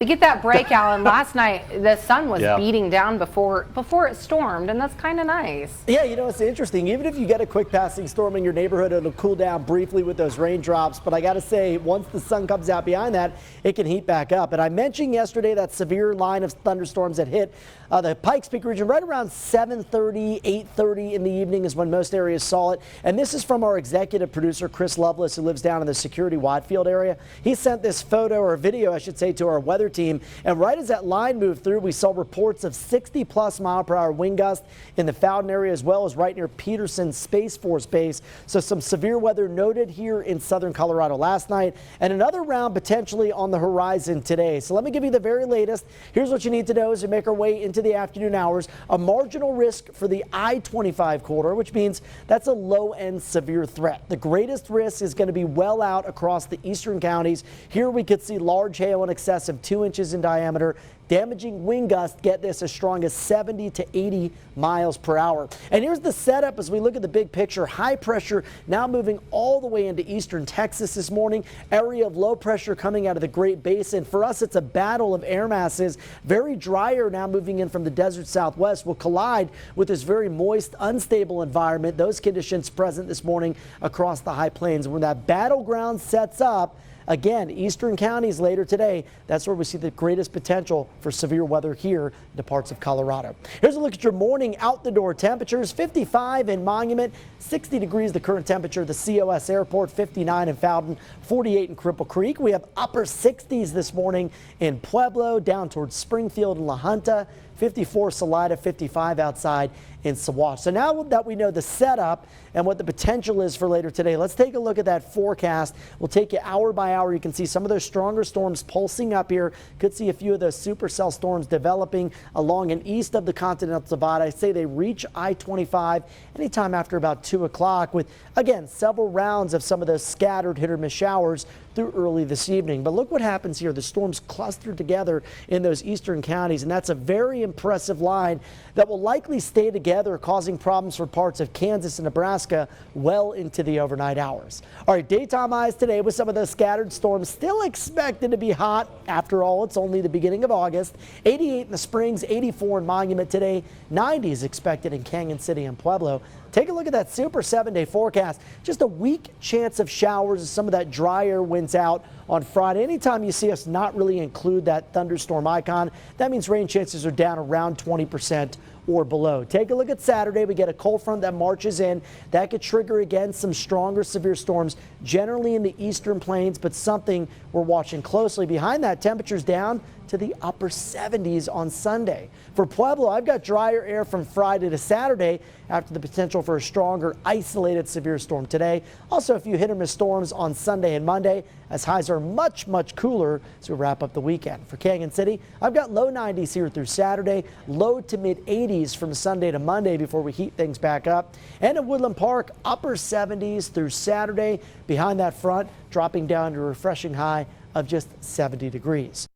We get that breakout, and last night the sun was Yeah. beating down before it stormed, and that's kind of nice. Yeah, you know, it's interesting. Even if you get a quick passing storm in your neighborhood, it'll cool down briefly with those raindrops. But I got to say, once the sun comes out behind that, it can heat back up. And I mentioned yesterday that severe line of thunderstorms that hit the Pikes Peak region right around 7:30, 8:30 in the evening is when most areas saw it. And this is from our executive producer, Chris Lovelace, who lives down in the Security Wide-Field area. He sent this photo, or video, I should say, to our weather team. And right as that line moved through, we saw reports of 60+ mile-per-hour wind gusts in the Fountain area, as well as right near Peterson Space Force Base. So some severe weather noted here in southern Colorado last night, and another round potentially on the horizon today. So let me give you the very latest. Here's what you need to know as we make our way into the afternoon hours. A marginal risk for the I-25 corridor, which means that's a low-end severe threat. The greatest risk is going to be well out across the eastern counties. Here we could see large hail in excess of 2 inches in diameter. Damaging wind gusts, get this, as strong as 70 to 80 miles per hour. And here's the setup as we look at the big picture. High pressure now moving all the way into eastern Texas this morning. Area of low pressure coming out of the Great Basin. For us, it's a battle of air masses. Very dry air now moving in from the desert southwest will collide with this very moist, unstable environment. Those conditions present this morning across the high plains. When that battleground sets up, again, eastern counties later today, that's where we see the greatest potential for severe weather here in parts of Colorado. Here's a look at your morning out the door temperatures. 55 in Monument, 60 degrees the current temperature at the COS Airport, 59 in Fountain, 48 in Cripple Creek. We have upper 60s this morning in Pueblo, down towards Springfield and La Junta, 54 Salida, 55 outside in Saguache. So now that we know the setup and what the potential is for later today, let's take a look at that forecast. We'll take you hour by hour. You can see some of those stronger storms pulsing up here. Could see a few of those supercell storms developing along and east of the Continental Divide. I say they reach I-25 anytime after about 2 o'clock with, again, several rounds of some of those scattered hit or miss showers through early this evening. But look what happens here. The storms clustered together in those eastern counties, and that's a very impressive line that will likely stay together, causing problems for parts of Kansas and Nebraska well into the overnight hours. All right, daytime highs today with some of those scattered storms still expected to be hot. After all, it's only the beginning of August. 88 in the Springs, 84 in Monument today, 90 is expected in Canyon City and Pueblo. Take a look at that super 7-day forecast. Just a weak chance of showers as some of that dry air winds out on Friday. Anytime you see us not really include that thunderstorm icon, that means rain chances are down around 20% or below. Take a look at Saturday. We get a cold front that marches in. That could trigger again some stronger severe storms, generally in the eastern plains, but something we're watching closely. Behind that, temperatures down to the upper 70s on Sunday. For Pueblo, I've got drier air from Friday to Saturday after the potential for a stronger isolated severe storm today. Also a few hit or miss storms on Sunday and Monday as highs are much cooler as we wrap up the weekend. For Canyon City, I've got low 90s here through Saturday, low to mid 80s from Sunday to Monday before we heat things back up. And at Woodland Park, upper 70s through Saturday. Behind that front, dropping down to a refreshing high of just 70 degrees.